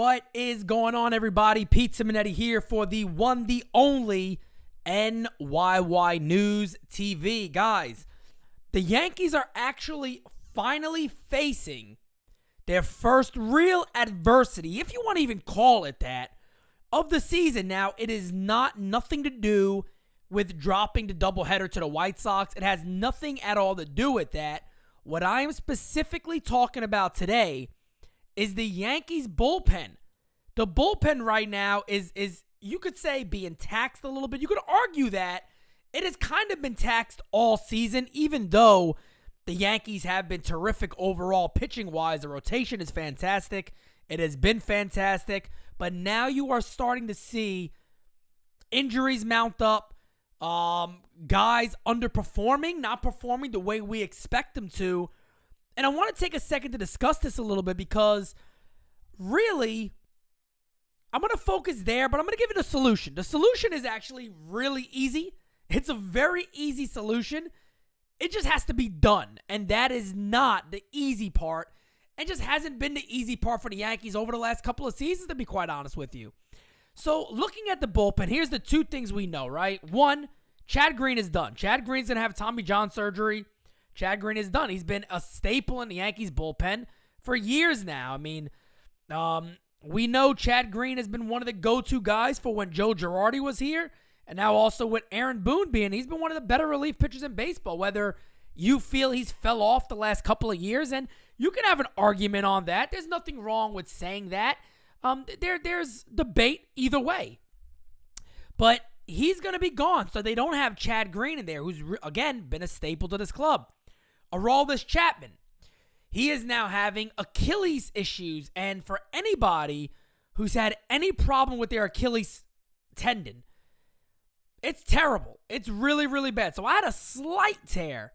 What is going on, everybody? Pete Simonetti here for the one, the only News TV. Guys, the Yankees are actually finally facing their first real adversity, if you want to even call it that, of the season. Now, it is nothing to do with dropping the doubleheader to the White Sox. It has nothing at all to do with that. What I am specifically talking about today is the Yankees bullpen. The bullpen right now is you could say being taxed a little bit. You could argue that it has kind of been taxed all season, even though the Yankees have been terrific overall pitching-wise. The rotation is fantastic. It has been fantastic. But now you are starting to see injuries mount up, guys underperforming, not performing the way we expect them to. And I want to take a second to discuss this a little bit because really, I'm going to focus there, but I'm going to give it a solution. The solution is actually really easy. It's a very easy solution. It just has to be done, and that is not the easy part. It just hasn't been the easy part for the Yankees over the last couple of seasons, to be quite honest with you. So looking at the bullpen, here's the two things we know, right? One, Chad Green is done. Chad Green's going to have Tommy John surgery. Chad Green is done. He's been a staple in the Yankees bullpen for years now. I mean, we know Chad Green has been one of the go-to guys for when Joe Girardi was here, and now also with Aaron Boone being, he's been one of the better relief pitchers in baseball, whether you feel he's fell off the last couple of years, and you can have an argument on that. There's nothing wrong with saying that. There's debate either way. But he's going to be gone, so they don't have Chad Green in there, who's, again, been a staple to this club. Aroldis Chapman, he is now having Achilles issues, and for anybody who's had any problem with their Achilles tendon, it's terrible. It's really, really bad. So I had a slight tear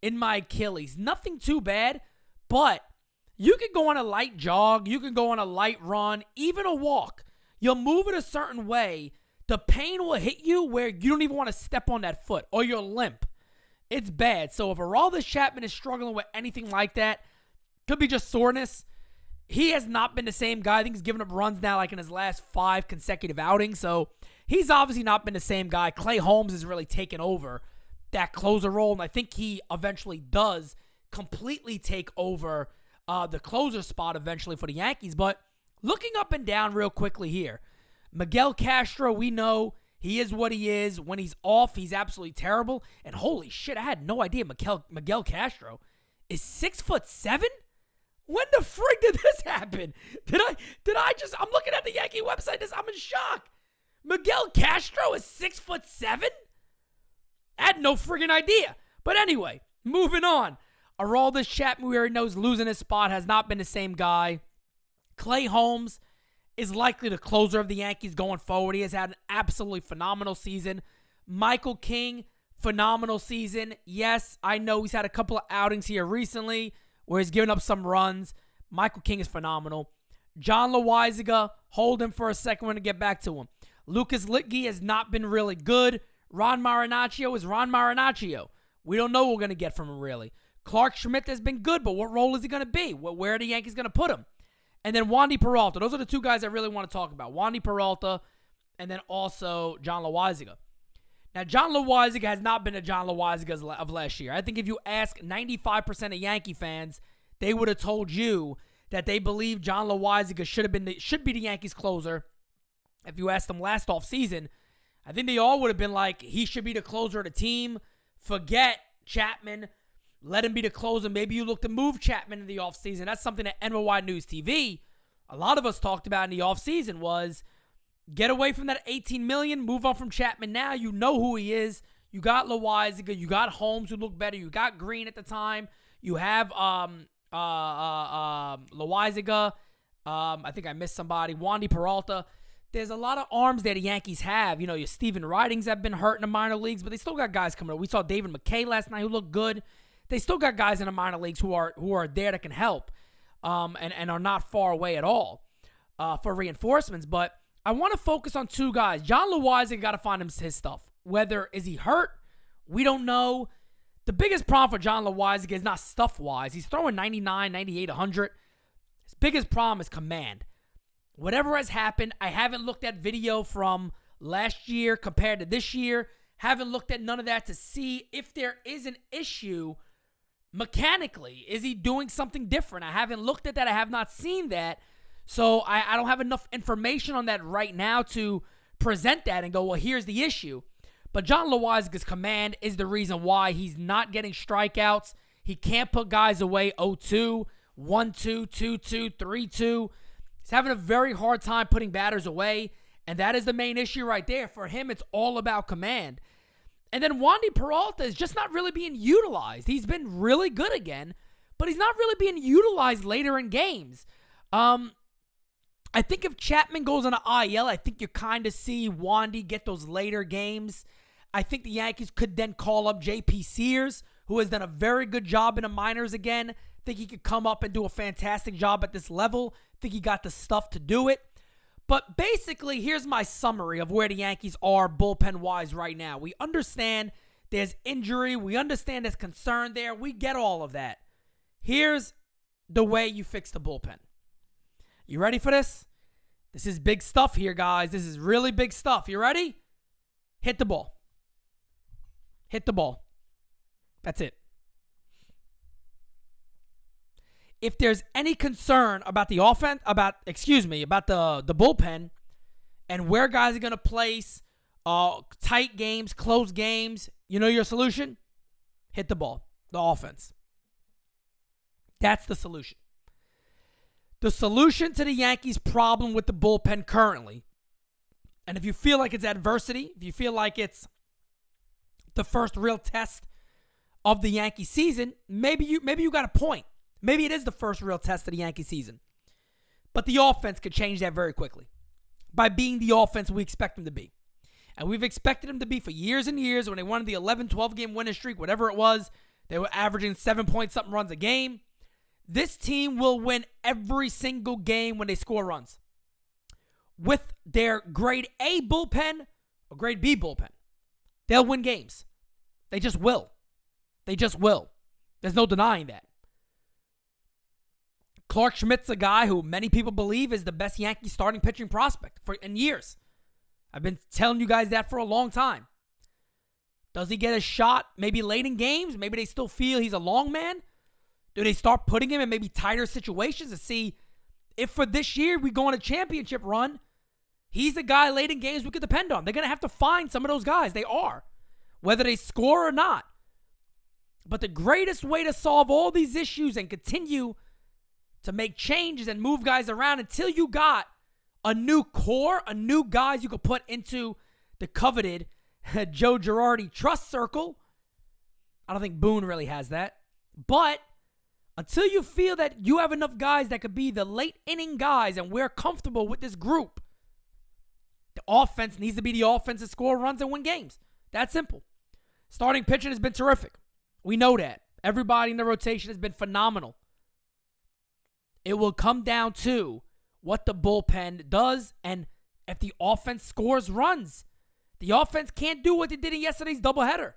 in my Achilles. Nothing too bad, but you can go on a light jog, you can go on a light run, even a walk. You'll move it a certain way. The pain will hit you where you don't even want to step on that foot, or you'll limp. It's bad. So if Aroldis Chapman is struggling with anything like that, could be just soreness. He has not been the same guy. I think he's given up runs now like in his last 5 consecutive outings. So he's obviously not been the same guy. Clay Holmes has really taken over that closer role, and I think he eventually does completely take over the closer spot eventually for the Yankees. But looking up and down real quickly here, Miguel Castro, we know he is what he is. When he's off, he's absolutely terrible. And holy shit, I had no idea Miguel Castro is 6'7". When the frig did this happen? I'm looking at the Yankee website. I'm in shock. Miguel Castro is 6'7"? I had no friggin' idea. But anyway, moving on. Aroldis Chapman, we already know, is losing his spot, has not been the same guy. Clay Holmes is likely the closer of the Yankees going forward. He has had an absolutely phenomenal season. Michael King, phenomenal season. Yes, I know he's had a couple of outings here recently where he's given up some runs. Michael King is phenomenal. John Loaizaga, hold him for a second. We're going to get back to him. Lucas Litke has not been really good. Ron Marinaccio is Ron Marinaccio. We don't know what we're going to get from him, really. Clark Schmidt has been good, but what role is he going to be? Where are the Yankees going to put him? And then Wandy Peralta. Those are the two guys I really want to talk about. Wandy Peralta and then also John Loaizaga. Now, John Loaizaga has not been a John Loaizaga of last year. I think if you ask 95% of Yankee fans, they would have told you that they believe John Loaizaga should be the Yankees closer. If you asked them last offseason, I think they all would have been like, he should be the closer of the team. Forget Chapman. Let him be the closer. Maybe you look to move Chapman in the offseason. That's something that NyynewsTV, a lot of us talked about in the offseason, was get away from that $18 million, move on from Chapman now. You know who he is. You got Loaizaga. You got Holmes, who looked better. You got Green at the time. You have Loaizaga. I think I missed somebody. Wandy Peralta. There's a lot of arms that the Yankees have. You know, your Steven Ridings have been hurt in the minor leagues, but they still got guys coming up. We saw David McKay last night who looked good. They still got guys in the minor leagues who are there that can help and are not far away at all for reinforcements. But I want to focus on two guys. John Loaizaga got to find his stuff. Whether is he hurt, we don't know. The biggest problem for John Loaizaga is not stuff-wise. He's throwing 99, 98, 100. His biggest problem is command. Whatever has happened, I haven't looked at video from last year compared to this year. Haven't looked at none of that to see if there is an issue mechanically. Is he doing something different? I haven't looked at that. I have not seen that. So I don't have enough information on that right now to present that and go, well, here's the issue. But John Loiza's command is the reason why he's not getting strikeouts. He can't put guys away 0-2, 1-2, 2-2, 3-2. He's having a very hard time putting batters away, and that is the main issue right there. For him, it's all about command. And then Wandy Peralta is just not really being utilized. He's been really good again, but he's not really being utilized later in games. I think if Chapman goes on an IL, I think you kind of see Wandy get those later games. I think the Yankees could then call up J.P. Sears, who has done a very good job in the minors again. I think he could come up and do a fantastic job at this level. I think he got the stuff to do it. But basically, here's my summary of where the Yankees are bullpen-wise right now. We understand there's injury. We understand there's concern there. We get all of that. Here's the way you fix the bullpen. You ready for this? This is big stuff here, guys. This is really big stuff. You ready? Hit the ball. Hit the ball. That's it. If there's any concern about the offense, about the bullpen and where guys are going to place tight games, close games, you know your solution? Hit the ball. The offense. That's the solution. The solution to the Yankees' problem with the bullpen currently, and if you feel like it's adversity, if you feel like it's the first real test of the Yankee season, maybe you got a point. Maybe it is the first real test of the Yankee season. But the offense could change that very quickly by being the offense we expect them to be. And we've expected them to be for years and years. When they won the 11, 12-game winning streak, whatever it was, they were averaging 7-point-something runs a game. This team will win every single game when they score runs. With their grade A bullpen or grade B bullpen, they'll win games. They just will. They just will. There's no denying that. Clark Schmidt's a guy who many people believe is the best Yankee starting pitching prospect in years. I've been telling you guys that for a long time. Does he get a shot maybe late in games? Maybe they still feel he's a long man? Do they start putting him in maybe tighter situations to see if for this year we go on a championship run, he's a guy late in games we could depend on? They're going to have to find some of those guys. They are. Whether they score or not. But the greatest way to solve all these issues and continue to make changes and move guys around until you got a new core, a new guys you could put into the coveted Joe Girardi trust circle. I don't think Boone really has that. But until you feel that you have enough guys that could be the late inning guys and we're comfortable with this group, the offense needs to be the offense that score runs and win games. That's simple. Starting pitching has been terrific. We know that. Everybody in the rotation has been phenomenal. It will come down to what the bullpen does and if the offense scores runs. The offense can't do what they did in yesterday's doubleheader.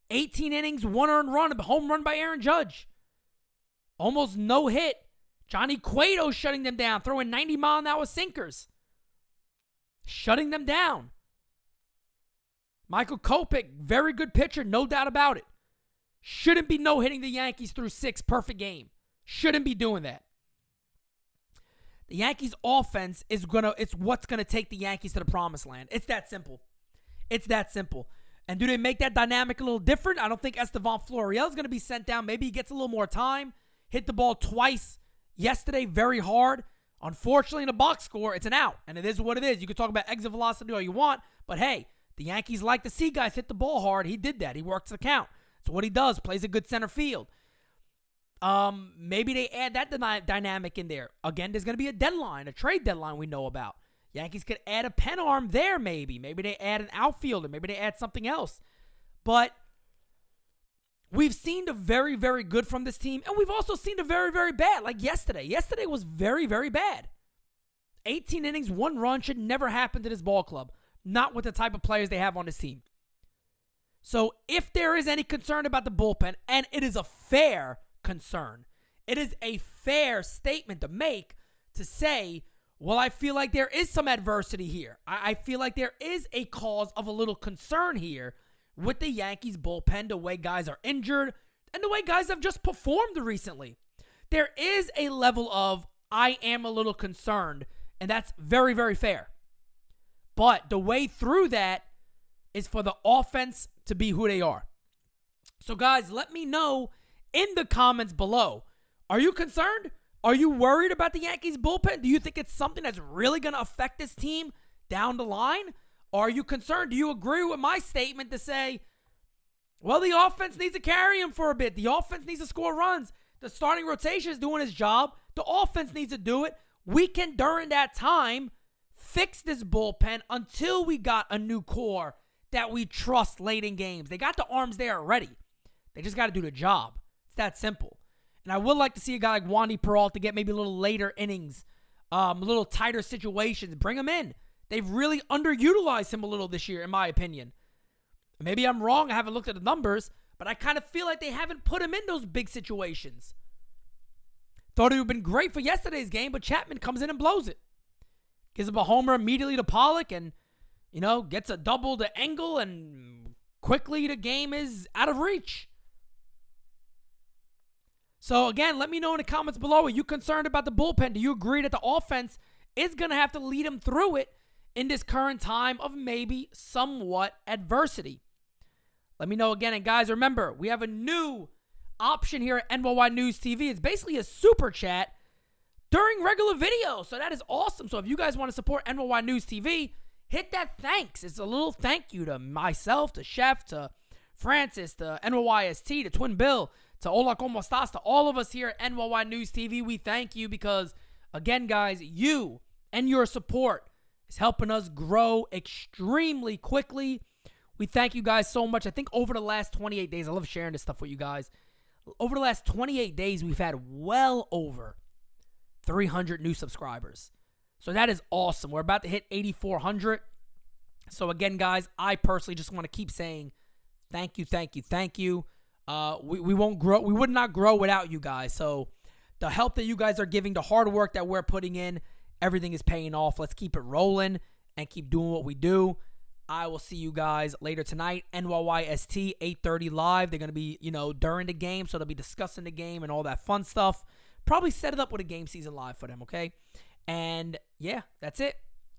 18 innings, 1 earned run, a home run by Aaron Judge. Almost no hit. Johnny Cueto shutting them down, throwing 90-mile-an-hour sinkers. Shutting them down. Michael Kopech, very good pitcher, no doubt about it. Shouldn't be no-hitting the Yankees through 6 perfect game. Shouldn't be doing that. The Yankees' offense it's what's gonna take the Yankees to the promised land. It's that simple. It's that simple. And do they make that dynamic a little different? I don't think Estevan Florial is gonna be sent down. Maybe he gets a little more time. Hit the ball twice yesterday, very hard. Unfortunately, in the box score, it's an out, and it is what it is. You can talk about exit velocity all you want, but hey, the Yankees like to see guys hit the ball hard. He did that. He works the count. That's what he does. Plays a good center field. Maybe they add that dynamic in there. Again, there's going to be a deadline, a trade deadline we know about. Yankees could add a pen arm there maybe. Maybe they add an outfielder. Maybe they add something else. But we've seen the very, very good from this team, and we've also seen the very, very bad, like yesterday. Yesterday was very, very bad. 18 innings, 1 run should never happen to this ball club. Not with the type of players they have on this team. So if there is any concern about the bullpen, and it is a fair concern, it is a fair statement to make to say, Well, I feel like there is some adversity here. I feel like there is a cause of a little concern here with the Yankees bullpen, the way guys are injured, and the way guys have just performed recently. There is a level of, I am a little concerned, and that's very, very fair. But the way through that is for the offense to be who they are. So guys, let me know in the comments below. Are you concerned? Are you worried about the Yankees bullpen? Do you think it's something that's really going to affect this team down the line? Or are you concerned? Do you agree with my statement to say, well, the offense needs to carry him for a bit. The offense needs to score runs. The starting rotation is doing his job. The offense needs to do it. We can, during that time, fix this bullpen until we got a new core that we trust late in games. They got the arms there already. They just got to do the job. It's that simple. And I would like to see a guy like Wandy Peralta get maybe a little later innings, a little tighter situations. Bring him in. They've really underutilized him a little this year, in my opinion. Maybe I'm wrong. I haven't looked at the numbers, but I kind of feel like they haven't put him in those big situations. Thought it would have been great for yesterday's game, but Chapman comes in and blows it. Gives him a homer immediately to Pollock and, gets a double to Engel, and quickly the game is out of reach. So, again, let me know in the comments below. Are you concerned about the bullpen? Do you agree that the offense is going to have to lead them through it in this current time of maybe somewhat adversity? Let me know again. And, guys, remember, we have a new option here at NyynewsTV. It's basically a super chat during regular videos. So, that is awesome. So, if you guys want to support NyynewsTV, hit that thanks. It's a little thank you to myself, to Chef, to Francis, to NYST, to Twin Bill, to Hola Como Estás, to all of us here at NyynewsTV. We thank you because, again, guys, you and your support is helping us grow extremely quickly. We thank you guys so much. I think over the last 28 days, I love sharing this stuff with you guys. Over the last 28 days, we've had well over 300 new subscribers. So that is awesome. We're about to hit 8,400. So again, guys, I personally just want to keep saying thank you, thank you, thank you. We won't grow. We would not grow without you guys. So the help that you guys are giving, the hard work that we're putting in, everything is paying off. Let's keep it rolling and keep doing what we do. I will see you guys later tonight. NYYST 8:30 live. They're going to be, during the game. So they'll be discussing the game and all that fun stuff. Probably set it up with a game season live for them. Okay. And yeah, that's it.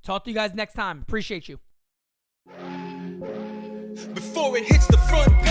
Talk to you guys next time. Appreciate you. Before it hits the front